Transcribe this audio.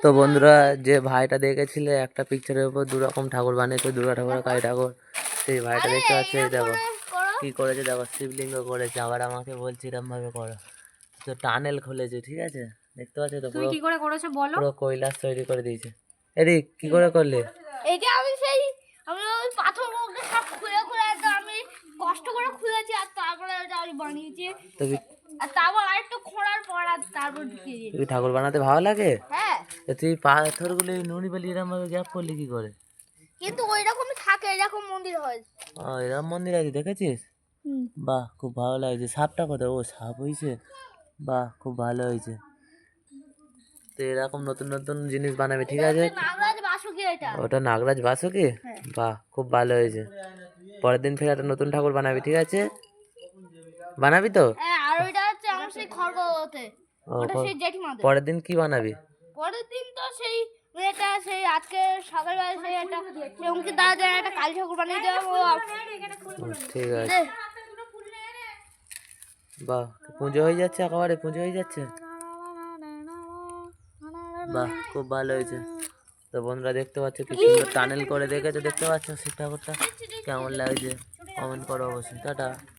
তো বন্ধুরা, যে ভাইটা দেখেছিলে একটা পিকচারের উপর দু রকম ঠাকুর বানিয়েছে, দুর্গা ঠাকুর আর কালী ঠাকুর, সেই ভাইটা দেখতে পাচ্ছে। এই দেখো কি করেছে, দেখো শিবলিঙ্গ করেছে, আবার আমাকে বলছে এরকম ভাবে করো। তো টানেল খুলেছে, ঠিক আছে, দেখতে পাচ্ছ তো, পুরো কি করে করেছো বলো? পুরো কৈলাস তৈরি করে দিয়েছে। এদিক কি করে করলে? এইটা আমি ওই পাথর মুখটা সব খুলে খুলে তো আমি কষ্ট করে খুলেছি, আর তারপরে ওটা আমি বানিয়েছি। তুমি আর তারপর আরেকটু খোঁড়ার পর আর তারপর ঢুকিয়ে দিয়েছি। তুমি ঠাকুর বানাতে ভালো লাগে? হ্যাঁ, তো তুই পাথরগুলো নুনি বালি এরকম ভাবে গ্যাপ করলি কি করে? কিন্তু ওই রকমই থাকে, এরকম মন্দির হয়। ও, এরকম মন্দির আছে, দেখেছিস? বাহ, খুব ভালো লাগছে। সাপটা কোথায়? ও, সাপ হয়েছে। বাহ, খুব ভালো হয়েছে। তো এরকম নতুন নতুন জিনিস বানাবি, ঠিক আছে? নাগরাজ বাসুকি এটা। ওটা নাগরাজ বাসুকি? বাহ, খুব ভালো হয়েছে। পরের দিন ফের একটা নতুন ঠাকুর বানাবি, ঠিক আছে? বানাবি তো? হ্যাঁ, আর ওইটা হচ্ছে আমার সেই খড়গতে, ও, ওটা সেই জেঠিমাদের। পরের দিন কি বানাবি? পরের দিন তো সেই এটা সেই আজকে সকালবেলা সেই একটা সেই অঙ্কিত দাদা একটা কালী ঠাকুর বানিয়ে দেবো। ঠিক আছে। বাহ, পুজো হয়ে যাচ্ছে, একেবারে পুজো হয়ে যাচ্ছে। বাহ, খুব ভালো হয়েছে। তো বন্ধুরা দেখতে পাচ্ছ কি সুন্দর টানেল করে দেখেছো, দেখতে পাচ্ছ শিব ঠাকুরটা কেমন লাগছে? কমেন্ট করো অবশ্যই। টাটা।